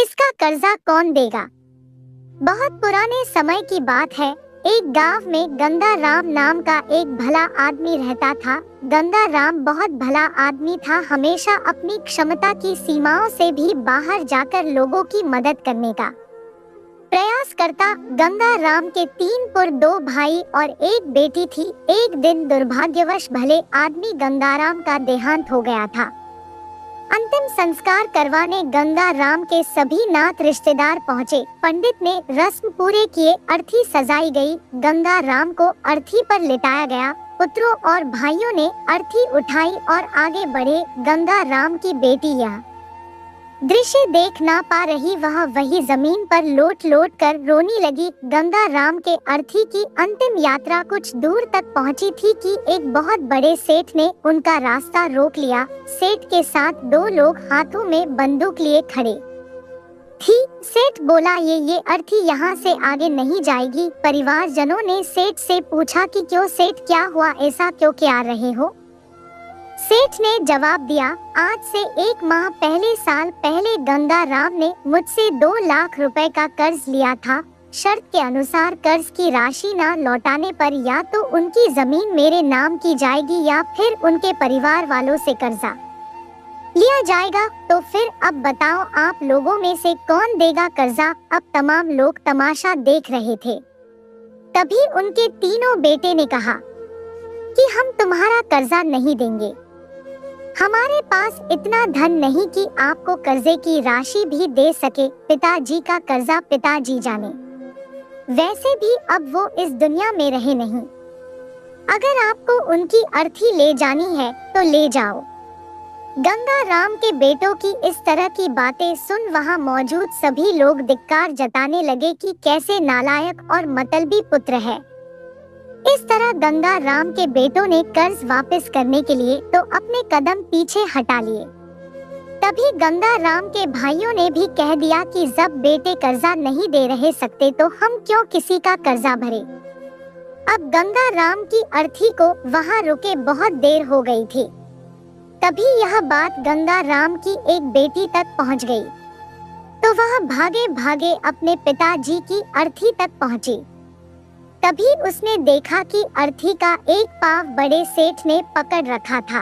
इसका कर्जा कौन देगा। बहुत पुराने समय की बात है। एक गांव में गंगा राम नाम का एक भला आदमी रहता था। गंगा राम बहुत भला आदमी था, हमेशा अपनी क्षमता की सीमाओं से भी बाहर जाकर लोगों की मदद करने का प्रयास करता। गंगा राम के 3 पुत्र, 2 भाई और 1 बेटी थी। एक दिन दुर्भाग्यवश भले आदमी गंगाराम का देहांत हो गया था। अंतिम संस्कार करवाने गंगा राम के सभी नात रिश्तेदार पहुँचे। पंडित ने रस्म पूरे किए, अर्थी सजाई गई। गंगा राम को अर्थी पर लिटाया गया। पुत्रों और भाइयों ने अर्थी उठाई और आगे बढ़े। गंगा राम की बेटी यह दृश्य देख ना पा रही, वह वही जमीन पर लोट लोट कर रोने लगी। गंगा राम के अर्थी की अंतिम यात्रा कुछ दूर तक पहुंची थी कि एक बहुत बड़े सेठ ने उनका रास्ता रोक लिया। सेठ के साथ 2 लोग हाथों में बंदूक लिए खड़े थी। सेठ बोला, ये अर्थी यहाँ से आगे नहीं जाएगी। परिवारजनों ने सेठ से पूछा कि क्यों सेठ, क्या हुआ, ऐसा क्यों क्या रहे हो। सेठ ने जवाब दिया, आज से 1 माह पहले, साल पहले गंगा राम ने मुझसे 2 लाख रुपए का कर्ज लिया था। शर्त के अनुसार कर्ज की राशि न लौटाने पर या तो उनकी जमीन मेरे नाम की जाएगी या फिर उनके परिवार वालों से कर्जा लिया जाएगा। तो फिर अब बताओ, आप लोगों में से कौन देगा कर्जा। अब तमाम लोग तमाशा देख रहे थे। तभी उनके तीनों बेटे ने कहा कि हम तुम्हारा कर्जा नहीं देंगे। हमारे पास इतना धन नहीं कि आपको कर्जे की राशि भी दे सके। पिताजी का कर्जा पिताजी जाने। वैसे भी अब वो इस दुनिया में रहे नहीं। अगर आपको उनकी अर्थी ले जानी है तो ले जाओ। गंगा राम के बेटों की इस तरह की बातें सुन वहां मौजूद सभी लोग धिक्कार जताने लगे कि कैसे नालायक और मतलबी पुत्र है। इस तरह गंगा राम के बेटों ने कर्ज वापस करने के लिए तो अपने कदम पीछे हटा लिए। तभी गंगा राम के भाइयों ने भी कह दिया कि जब बेटे कर्जा नहीं दे रहे सकते तो हम क्यों किसी का कर्जा भरे। अब गंगा राम की अर्थी को वहां रुके बहुत देर हो गई थी। तभी यह बात गंगा राम की एक बेटी तक पहुंच गई, तो वह भागे भागे अपने पिताजी की अर्थी तक पहुंची। तभी उसने देखा कि अर्थी का एक पाँव बड़े सेठ ने पकड़ रखा था।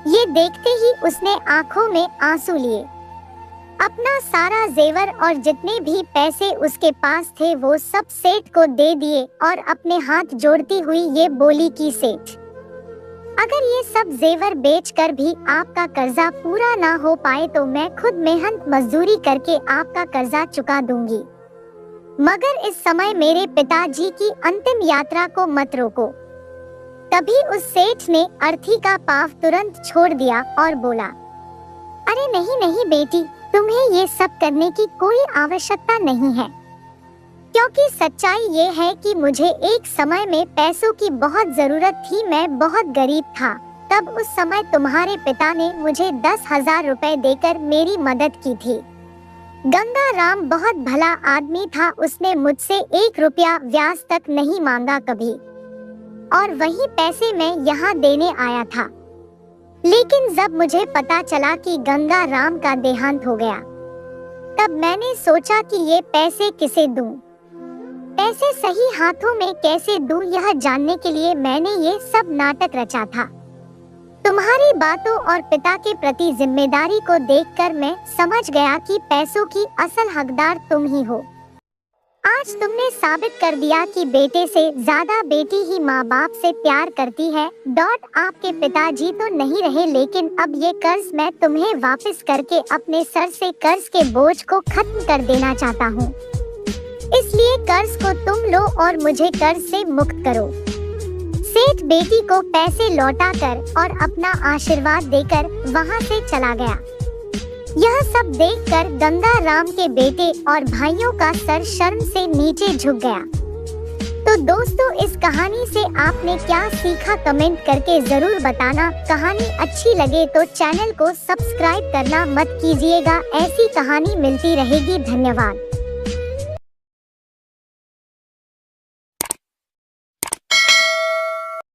ये देखते ही उसने आंखों में आंसू लिए। अपना सारा जेवर और जितने भी पैसे उसके पास थे वो सब सेठ को दे दिए और अपने हाथ जोड़ती हुई ये बोली कि सेठ, अगर ये सब जेवर बेचकर भी आपका कर्जा पूरा ना हो पाए तो मैं खुद मेहनत मजदूरी करके आपका कर्जा चुका दूंगी, मगर इस समय मेरे पिताजी की अंतिम यात्रा को मत रोको। तभी उस सेठ ने अर्थी का पाँव तुरंत छोड़ दिया और बोला, अरे नहीं नहीं बेटी, तुम्हें ये सब करने की कोई आवश्यकता नहीं है, क्योंकि सच्चाई ये है कि मुझे एक समय में पैसों की बहुत जरूरत थी। मैं बहुत गरीब था। तब उस समय तुम्हारे पिता ने मुझे 10,000 रुपए देकर मेरी मदद की थी। गंगा राम बहुत भला आदमी था, उसने मुझसे 1 रुपया ब्याज तक नहीं मांगा कभी, और वही पैसे मैं यहाँ देने आया था। लेकिन जब मुझे पता चला कि गंगा राम का देहांत हो गया, तब मैंने सोचा कि ये पैसे किसे दूं, पैसे सही हाथों में कैसे दूं, यह जानने के लिए मैंने ये सब नाटक रचा था। तुम्हारी बातों और पिता के प्रति जिम्मेदारी को देखकर मैं समझ गया कि पैसों की असल हकदार तुम ही हो। आज तुमने साबित कर दिया कि बेटे से ज्यादा बेटी ही माँ बाप से प्यार करती है। आपके पिताजी तो नहीं रहे, लेकिन अब ये कर्ज मैं तुम्हें वापस करके अपने सर से कर्ज के बोझ को खत्म कर देना चाहता हूँ। इसलिए कर्ज को तुम लो और मुझे कर्ज से मुक्त करो। सेठ बेटी को पैसे लौटाकर और अपना आशीर्वाद देकर वहां से चला गया। यह सब देखकर गंगा राम के बेटे और भाइयों का सर शर्म से नीचे झुक गया। तो दोस्तों, इस कहानी से आपने क्या सीखा कमेंट करके जरूर बताना। कहानी अच्छी लगे तो चैनल को सब्सक्राइब करना मत कीजिएगा। ऐसी कहानी मिलती रहेगी। धन्यवाद।